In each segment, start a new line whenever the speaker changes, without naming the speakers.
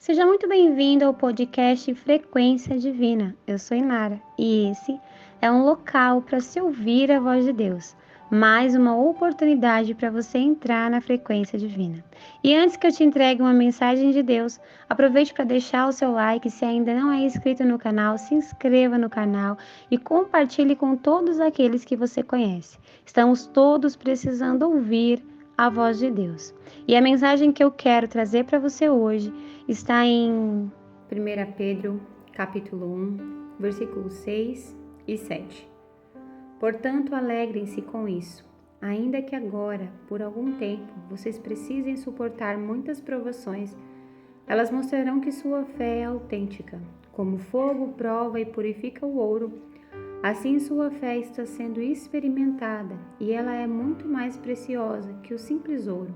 Seja muito bem-vindo ao podcast Frequência Divina. Eu sou Inara e esse é um local para se ouvir a voz de Deus, mais uma oportunidade para você entrar na frequência divina. E antes que eu te entregue uma mensagem de Deus, aproveite para deixar o seu like. Se ainda não é inscrito no canal, se inscreva no canal e compartilhe com todos aqueles que você conhece. Estamos todos precisando ouvir a voz de Deus. E a mensagem que eu quero trazer para você hoje está em 1 Pedro, capítulo 1, versículos 6 e 7. Portanto, alegrem-se com isso, ainda que agora, por algum tempo, vocês precisem suportar muitas provações. Elas mostrarão que sua fé é autêntica. Como fogo prova e purifica o ouro, assim sua fé está sendo experimentada e ela é muito mais preciosa que o simples ouro.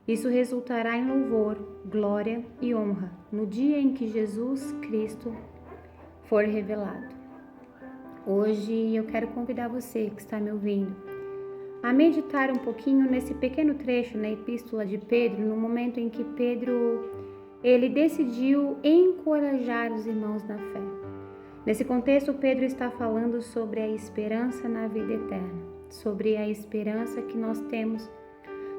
Isso resultará em louvor, glória e honra no dia em que Jesus Cristo for revelado. Hoje eu quero convidar você que está me ouvindo a meditar um pouquinho nesse pequeno trecho na Epístola de Pedro, no momento em que Pedro ele decidiu encorajar os irmãos na fé. Nesse contexto, Pedro está falando sobre a esperança na vida eterna, sobre a esperança que nós temos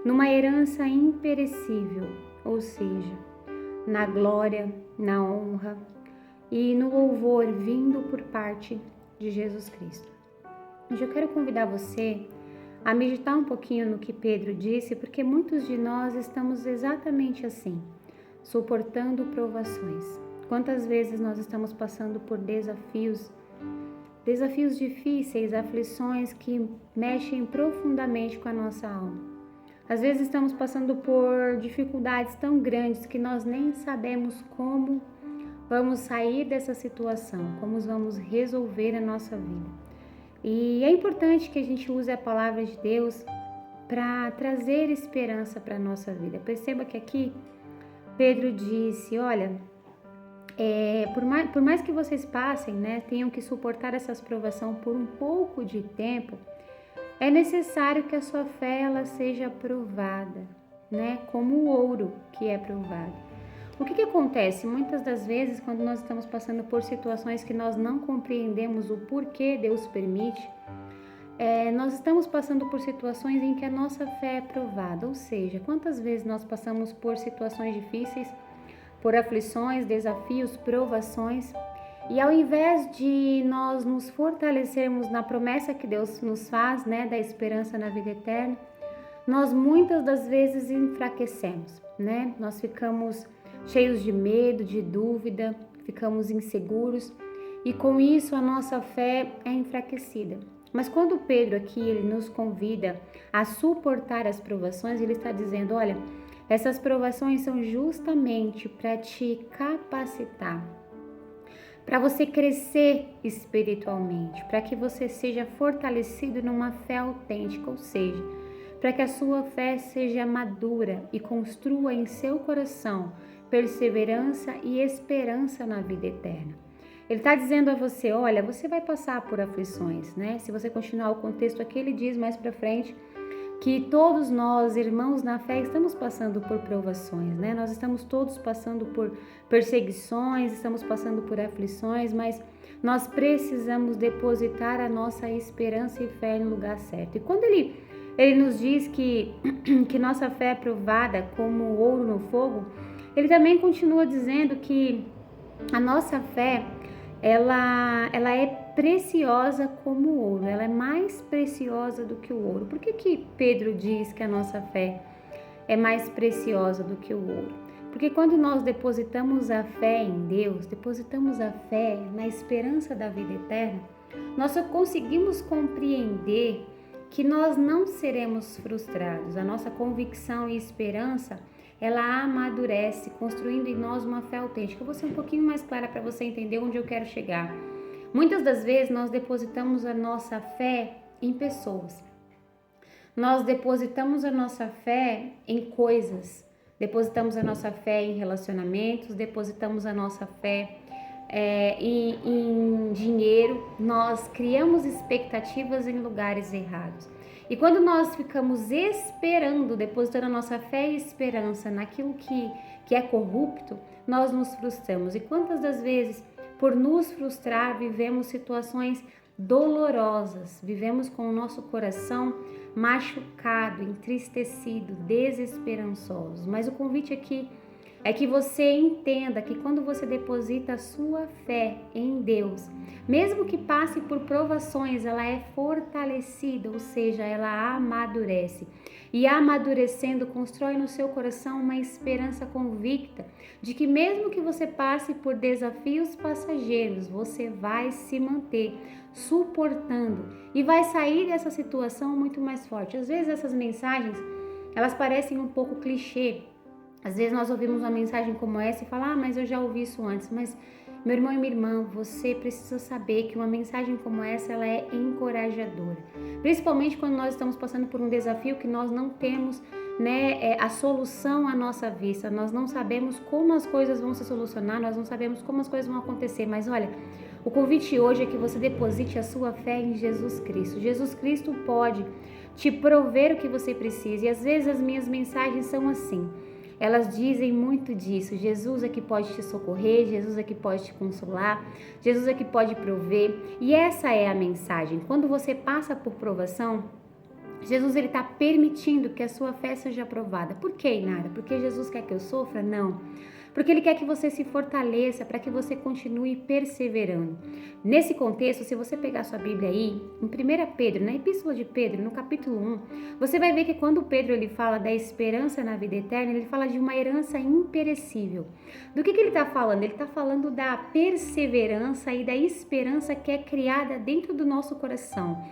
numa herança imperecível, ou seja, na glória, na honra e no louvor vindo por parte de Jesus Cristo. Hoje eu quero convidar você a meditar um pouquinho no que Pedro disse, porque muitos de nós estamos exatamente assim, suportando provações. Quantas vezes nós estamos passando por desafios difíceis, aflições que mexem profundamente com a nossa alma. Às vezes estamos passando por dificuldades tão grandes que nós nem sabemos como vamos sair dessa situação, como vamos resolver a nossa vida. E é importante que a gente use a palavra de Deus para trazer esperança para a nossa vida. Perceba que aqui Pedro disse, olha, por mais que vocês passem, tenham que suportar essas provações por um pouco de tempo, é necessário que a sua fé ela seja provada, como o ouro que é provado. O que acontece? Muitas das vezes, quando nós estamos passando por situações que nós não compreendemos o porquê Deus permite, nós estamos passando por situações em que a nossa fé é provada. Ou seja, quantas vezes nós passamos por situações difíceis, por aflições, desafios, provações, e ao invés de nós nos fortalecermos na promessa que Deus nos faz, da esperança na vida eterna, nós muitas das vezes enfraquecemos, Nós ficamos cheios de medo, de dúvida, ficamos inseguros e com isso a nossa fé é enfraquecida. Mas quando Pedro aqui ele nos convida a suportar as provações, ele está dizendo, olha, essas provações são justamente para te capacitar, para você crescer espiritualmente, para que você seja fortalecido numa fé autêntica, ou seja, para que a sua fé seja madura e construa em seu coração perseverança e esperança na vida eterna. Ele está dizendo a você, olha, você vai passar por aflições, Se você continuar o contexto aqui, ele diz mais para frente que todos nós, irmãos na fé, estamos passando por provações, Nós estamos todos passando por perseguições, estamos passando por aflições, mas nós precisamos depositar a nossa esperança e fé no lugar certo. E quando ele nos diz que nossa fé é provada como ouro no fogo, ele também continua dizendo que a nossa fé, ela é preciosa como o ouro, ela é mais preciosa do que o ouro. Por que Pedro diz que a nossa fé é mais preciosa do que o ouro? Porque quando nós depositamos a fé em Deus, depositamos a fé na esperança da vida eterna, nós só conseguimos compreender que nós não seremos frustrados. A nossa convicção e esperança, ela amadurece, construindo em nós uma fé autêntica. Eu vou ser um pouquinho mais clara para você entender onde eu quero chegar. Muitas das vezes nós depositamos a nossa fé em pessoas. Nós depositamos a nossa fé em coisas. Depositamos a nossa fé em relacionamentos, depositamos a nossa fé em dinheiro. Nós criamos expectativas em lugares errados. E quando nós ficamos esperando, depositando a nossa fé e esperança naquilo que é corrupto, nós nos frustramos. E quantas das vezes, por nos frustrar, vivemos situações dolorosas, vivemos com o nosso coração machucado, entristecido, desesperançosos. Mas o convite aqui é que você entenda que quando você deposita a sua fé em Deus, mesmo que passe por provações, ela é fortalecida, ou seja, ela amadurece. E amadurecendo, constrói no seu coração uma esperança convicta de que mesmo que você passe por desafios passageiros, você vai se manter suportando e vai sair dessa situação muito mais forte. Às vezes essas mensagens, elas parecem um pouco clichê. Às vezes nós ouvimos uma mensagem como essa e falamos, mas eu já ouvi isso antes. Mas, meu irmão e minha irmã, você precisa saber que uma mensagem como essa, ela é encorajadora. Principalmente quando nós estamos passando por um desafio que nós não temos, a solução à nossa vista. Nós não sabemos como as coisas vão se solucionar, nós não sabemos como as coisas vão acontecer. Mas olha, o convite hoje é que você deposite a sua fé em Jesus Cristo. Jesus Cristo pode te prover o que você precisa. E às vezes as minhas mensagens são assim. Elas dizem muito disso. Jesus é que pode te socorrer, Jesus é que pode te consolar, Jesus é que pode prover. E essa é a mensagem. Quando você passa por provação, Jesus está permitindo que a sua fé seja aprovada. Por quê, Inara? Porque Jesus quer que eu sofra? Não. Porque Ele quer que você se fortaleça para que você continue perseverando. Nesse contexto, se você pegar sua Bíblia aí, em 1 Pedro, na Epístola de Pedro, no capítulo 1, você vai ver que quando Pedro ele fala da esperança na vida eterna, ele fala de uma herança imperecível. Do que ele está falando? Ele está falando da perseverança e da esperança que é criada dentro do nosso coração.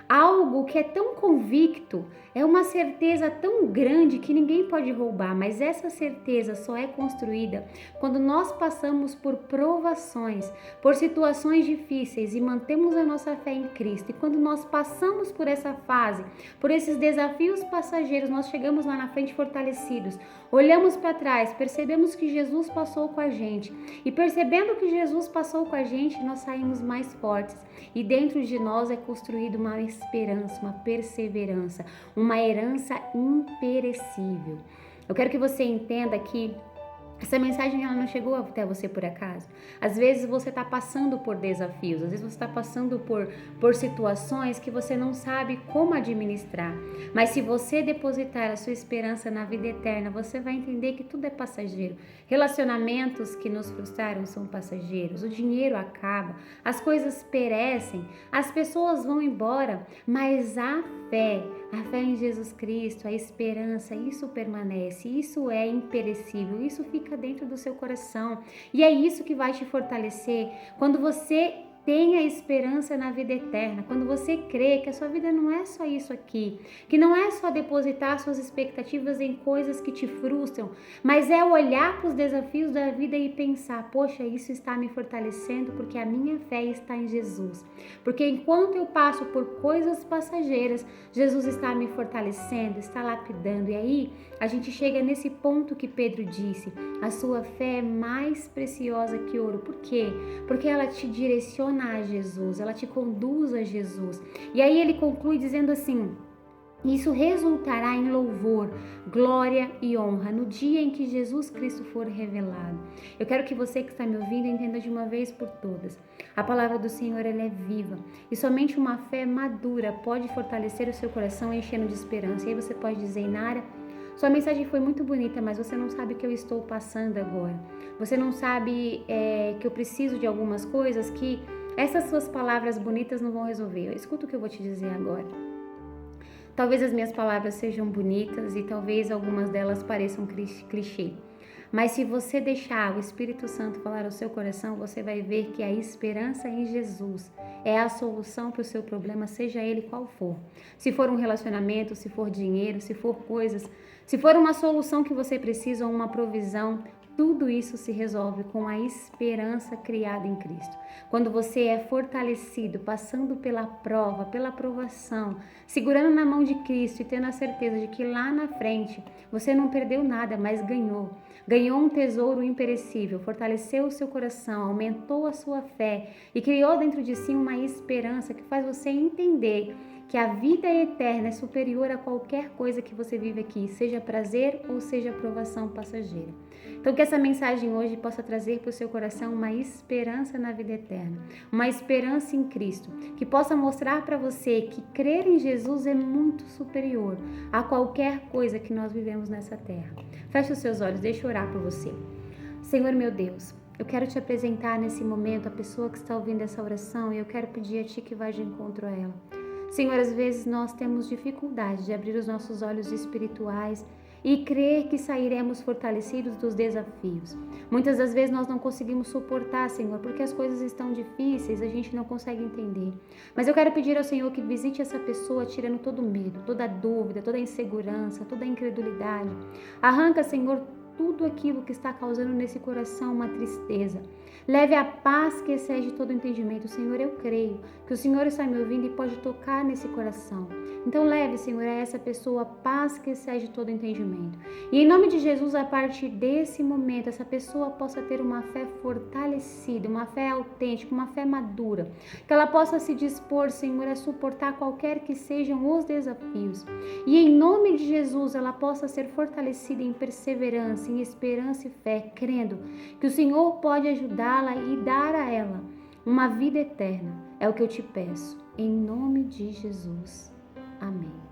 Algo que é tão convicto, é uma certeza tão grande que ninguém pode roubar, mas essa certeza só é construída quando nós passamos por provações, por situações difíceis e mantemos a nossa fé em Cristo. E quando nós passamos por essa fase, por esses desafios passageiros, nós chegamos lá na frente fortalecidos, olhamos para trás, percebemos que Jesus passou com a gente e percebendo que Jesus passou com a gente, nós saímos mais fortes e dentro de nós é construída uma esperança, uma perseverança, uma herança imperecível. Eu quero que você entenda que essa mensagem ela não chegou até você por acaso. Às vezes você está passando por desafios, às vezes você está passando por situações que você não sabe como administrar. Mas se você depositar a sua esperança na vida eterna, você vai entender que tudo é passageiro. Relacionamentos que nos frustraram são passageiros, o dinheiro acaba, as coisas perecem, as pessoas vão embora, mas a fé em Jesus Cristo, a esperança, isso permanece, isso é imperecível, isso fica dentro do seu coração e é isso que vai te fortalecer quando você tem a esperança na vida eterna, quando você crê que a sua vida não é só isso aqui, que não é só depositar suas expectativas em coisas que te frustram, mas é olhar para os desafios da vida e pensar, poxa, isso está me fortalecendo porque a minha fé está em Jesus. Porque enquanto eu passo por coisas passageiras, Jesus está me fortalecendo, está lapidando. E aí a gente chega nesse ponto que Pedro disse, a sua fé é mais preciosa que ouro. Por quê? Porque ela te direciona a Jesus, ela te conduz a Jesus. E aí ele conclui dizendo assim, isso resultará em louvor, glória e honra no dia em que Jesus Cristo for revelado. Eu quero que você que está me ouvindo entenda de uma vez por todas. A palavra do Senhor ela é viva e somente uma fé madura pode fortalecer o seu coração enchendo de esperança. E aí você pode dizer, Inara, sua mensagem foi muito bonita, mas você não sabe o que eu estou passando agora. Você não sabe que eu preciso de algumas coisas que essas suas palavras bonitas não vão resolver. Escuta o que eu vou te dizer agora. Talvez as minhas palavras sejam bonitas e talvez algumas delas pareçam clichê. Mas se você deixar o Espírito Santo falar ao seu coração, você vai ver que a esperança em Jesus é a solução para o seu problema, seja ele qual for. Se for um relacionamento, se for dinheiro, se for coisas, se for uma solução que você precisa ou uma provisão, tudo isso se resolve com a esperança criada em Cristo. Quando você é fortalecido, passando pela prova, pela provação, segurando na mão de Cristo e tendo a certeza de que lá na frente você não perdeu nada, mas ganhou. Ganhou um tesouro imperecível, fortaleceu o seu coração, aumentou a sua fé e criou dentro de si uma esperança que faz você entender que a vida eterna é superior a qualquer coisa que você vive aqui, seja prazer ou seja provação passageira. Então que essa mensagem hoje possa trazer para o seu coração uma esperança na vida eterna, uma esperança em Cristo, que possa mostrar para você que crer em Jesus é muito superior a qualquer coisa que nós vivemos nessa terra. Feche os seus olhos, deixa eu orar por você. Senhor meu Deus, eu quero te apresentar nesse momento a pessoa que está ouvindo essa oração e eu quero pedir a Ti que vá de encontro a ela. Senhor, às vezes nós temos dificuldade de abrir os nossos olhos espirituais e crer que sairemos fortalecidos dos desafios. Muitas das vezes nós não conseguimos suportar, Senhor, porque as coisas estão difíceis, a gente não consegue entender. Mas eu quero pedir ao Senhor que visite essa pessoa tirando todo medo, toda dúvida, toda insegurança, toda incredulidade. Arranca, Senhor, tudo aquilo que está causando nesse coração uma tristeza. Leve a paz que excede todo entendimento. Senhor, eu creio que o Senhor está me ouvindo e pode tocar nesse coração. Então leve, Senhor, a essa pessoa a paz que excede todo entendimento. E em nome de Jesus, a partir desse momento, essa pessoa possa ter uma fé fortalecida, uma fé autêntica, uma fé madura. Que ela possa se dispor, Senhor, a suportar qualquer que sejam os desafios. E em nome de Jesus, ela possa ser fortalecida em perseverança, em esperança e fé, crendo que o Senhor pode ajudá-la e dar a ela uma vida eterna. É o que eu te peço, em nome de Jesus. Amém.